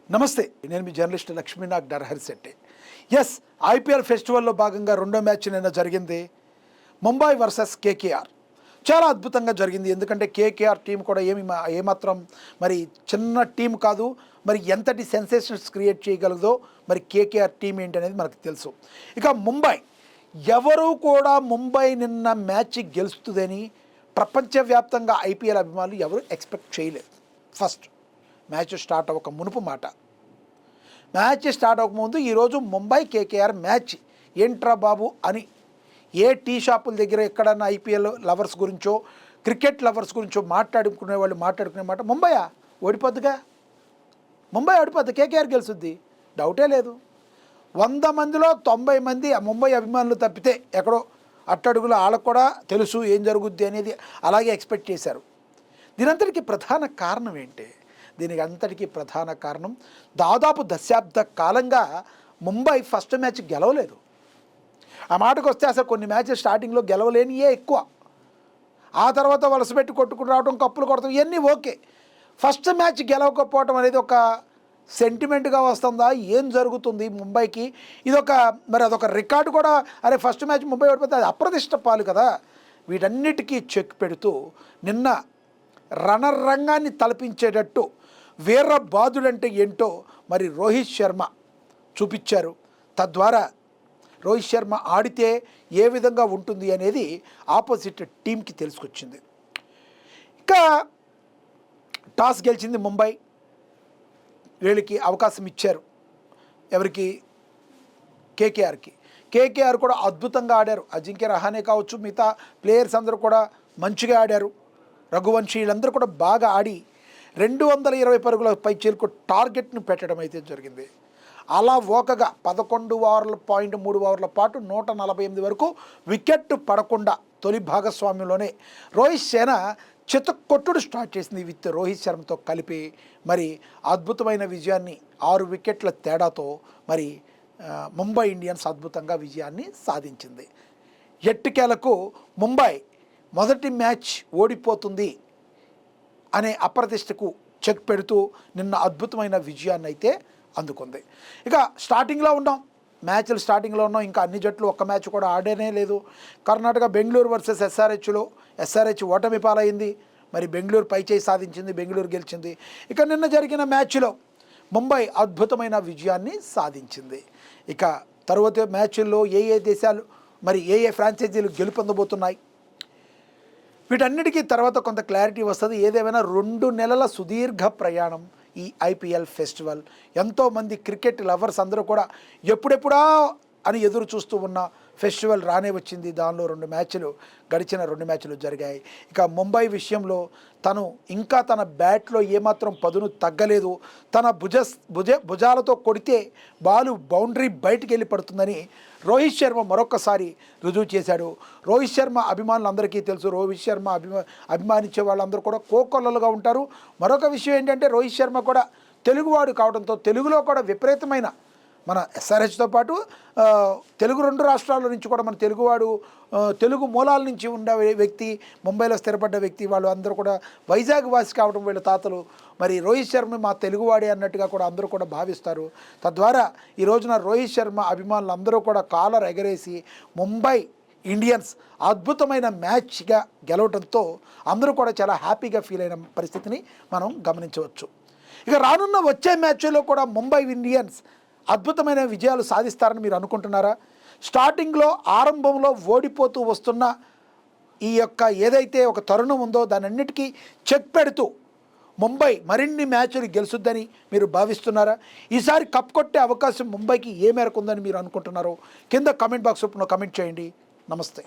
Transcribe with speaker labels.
Speaker 1: నమస్తే, నేను మీ journalist Lakshminag Naraharisetti. Yes, IPL ఫెస్టివల్లో భాగంగా రెండో మ్యాచ్ నిన్న జరిగింది. Mumbai versus KKR. చాలా అద్భుతంగా జరిగింది. ఎందుకంటే కేకేఆర్ టీం కూడా ఏమాత్రం మరి చిన్న టీం కాదు. మరి ఎంతటి సెన్సేషన్స్ క్రియేట్ చేయగలదో మరి కేకేఆర్ టీం ఏంటి అనేది మనకు తెలుసు. ఇక ముంబై, ఎవరు కూడా ముంబై నిన్న మ్యాచ్ గెలుస్తుందని ప్రపంచవ్యాప్తంగా ఐపీఎల్ అభిమానులు ఎవరు ఎక్స్పెక్ట్ చేయలేదు. ఫస్ట్ మ్యాచ్ స్టార్ట్ అవ్వక మునుపు మాట, మ్యాచ్ స్టార్ట్ అవ్వకముందు ఈరోజు ముంబై కేకేఆర్ మ్యాచ్ ఏంట్రా బాబు అని ఏ టీ షాపుల దగ్గర ఎక్కడన్నా ఐపీఎల్ లవర్స్ గురించో క్రికెట్ లవర్స్ గురించో మాట్లాడుకునే మాట, ముంబైయా ఓడిపోద్దుగా, ముంబై ఓడిపోద్ది, కేకేఆర్ గెలుస్తుంది, డౌటే లేదు. 100 మందిలో 90 మంది ముంబై అభిమానులు తప్పితే ఎక్కడో అట్టడుగులు వాళ్ళకు కూడా తెలుసు ఏం జరుగుద్ది అనేది, అలాగే ఎక్స్పెక్ట్ చేశారు. దీనంతటికీ ప్రధాన కారణం ఏంటి? దీనికి అంతటికీ ప్రధాన కారణం దాదాపు దశాబ్ద కాలంగా ముంబై ఫస్ట్ మ్యాచ్ గెలవలేదు. ఆ మాటకు వస్తే అసలు కొన్ని మ్యాచెస్ స్టార్టింగ్లో గెలవలేనియే ఎక్కువ. ఆ తర్వాత వలస పెట్టి కొట్టుకుని రావడం, కప్పులు కొడతాం, ఇవన్నీ ఓకే. ఫస్ట్ మ్యాచ్ గెలవకపోవడం అనేది ఒక సెంటిమెంట్గా వస్తుందా? ఏం జరుగుతుంది ముంబైకి? మరి అదొక రికార్డు కూడా. అరే ఫస్ట్ మ్యాచ్ ముంబై ఓడిపోతే అది అప్రతిష్ట పాలు కదా. వీటన్నిటికీ చెక్ పెడుతూ నిన్న రణరంగాన్ని తలపించేటట్టు వీరబాదుడంటే ఏంటో మరి రోహిత్ శర్మ చూపించారు. తద్వారా రోహిత్ శర్మ ఆడితే ఏ విధంగా ఉంటుంది అనేది ఆపోజిట్ టీంకి తెలుసుకొచ్చింది. ఇంకా టాస్ గెలిచింది ముంబై. వీళ్ళకి అవకాశం ఇచ్చారు. ఎవరికి? కేకేఆర్కి. కేకేఆర్ కూడా అద్భుతంగా ఆడారు. అజింక్య రహానే కావచ్చు, మిగతా ప్లేయర్స్ అందరూ కూడా మంచిగా ఆడారు. రఘువంశీ వీళ్ళందరూ కూడా బాగా ఆడి 220 పరుగుల పై చేరుకు టార్గెట్ను పెట్టడం అయితే జరిగింది. అలా ఓకగా 11.3 ఓవర్ల పాటు 148 వరకు వికెట్ పడకుండా తొలి భాగస్వామ్యంలోనే రోహిత్ సేన చితక్కొట్టుడు స్టార్ట్ చేసింది విత్ రోహిత్ శర్మతో కలిపి. మరి అద్భుతమైన విజయాన్ని 6 వికెట్ల తేడాతో మరి ముంబై ఇండియన్స్ అద్భుతంగా విజయాన్ని సాధించింది. ఎట్టకేలకు ముంబై మొదటి మ్యాచ్ ఓడిపోతుంది అనే అప్రతిష్టకు చెక్ పెడుతూ నిన్న అద్భుతమైన విజయాన్ని అయితే అందుకుంది. ఇక స్టార్టింగ్లో ఉన్నాం, మ్యాచ్లు స్టార్టింగ్లో ఉన్నాం. ఇంకా అన్ని జట్లు ఒక్క మ్యాచ్ కూడా ఆడనే లేదు. కర్ణాటక బెంగళూరు వర్సెస్ ఎస్ఆర్హెచ్ ఓటమి పాలైంది. మరి బెంగళూరు పైచేయి సాధించింది, బెంగళూరు గెలిచింది. ఇక నిన్న జరిగిన మ్యాచ్లో ముంబై అద్భుతమైన విజయాన్ని సాధించింది. ఇక తరువాత మ్యాచ్ల్లో ఏ దేశాలు మరి ఏ ఫ్రాంచైజీలు గెలుపొందబోతున్నాయి, వీటన్నిటికీ తర్వాత కొంత క్లారిటీ వస్తుంది. ఏదేమైనా 2 నెలల సుదీర్ఘ ప్రయాణం ఈ ఐపీఎల్ ఫెస్టివల్. ఎంతోమంది క్రికెట్ లవర్స్ అందరూ కూడా ఎప్పుడెప్పుడా అని ఎదురు చూస్తూ ఉన్న ఫెస్టివల్ రానే వచ్చింది. దానిలో గడిచిన 2 మ్యాచ్లు జరిగాయి. ఇక ముంబై విషయంలో తను ఇంకా తన బ్యాట్లో ఏమాత్రం పదును తగ్గలేదు. తన భుజాలతో కొడితే బాలు బౌండరీ బయటికి వెళ్ళి పడుతుందని రోహిత్ శర్మ మరొకసారి రుజువు చేశాడు. రోహిత్ శర్మ అభిమానులందరికీ తెలుసు. రోహిత్ శర్మ అభిమానించే వాళ్ళందరూ కూడా కోకొల్లలుగా ఉంటారు. మరొక విషయం ఏంటంటే రోహిత్ శర్మ కూడా తెలుగువాడు కావడంతో తెలుగులో కూడా విపరీతమైన మన ఎస్ఆర్హెచ్తో పాటు తెలుగు 2 రాష్ట్రాల నుంచి కూడా మన తెలుగువాడు, తెలుగు మూలాల నుంచి ఉండే వ్యక్తి, ముంబైలో స్థిరపడ్డ వ్యక్తి, వాళ్ళు అందరూ కూడా వైజాగ్ వాసి కావడం వీళ్ళ తాతలు. మరి రోహిత్ శర్మ మా తెలుగువాడే అన్నట్టుగా కూడా అందరూ కూడా భావిస్తారు. తద్వారా ఈ రోజున రోహిత్ శర్మ అభిమానులు అందరూ కూడా కాలర్ ఎగరేసి ముంబై ఇండియన్స్ అద్భుతమైన మ్యాచ్గా గెలవడంతో అందరూ కూడా చాలా హ్యాపీగా ఫీల్ అయిన పరిస్థితిని మనం గమనించవచ్చు. ఇక రానున్న వచ్చే మ్యాచ్లో కూడా ముంబై ఇండియన్స్ అద్భుతమైన విజయాలు సాధిస్తారని మీరు అనుకుంటున్నారా? స్టార్టింగ్లో ఆరంభంలో ఓడిపోతూ వస్తున్న ఈ యొక్క ఏదైతే ఒక తరుణం ఉందో దానన్నిటికీ చెక్ పెడుతూ ముంబై మరిన్ని మ్యాచ్లు గెలుచుద్దని మీరు భావిస్తున్నారా? ఈసారి కప్ కొట్టే అవకాశం ముంబైకి ఏ మేరకు ఉందని మీరు అనుకుంటున్నారో కింద కామెంట్ బాక్స్ రూపంలో కామెంట్ చేయండి. నమస్తే.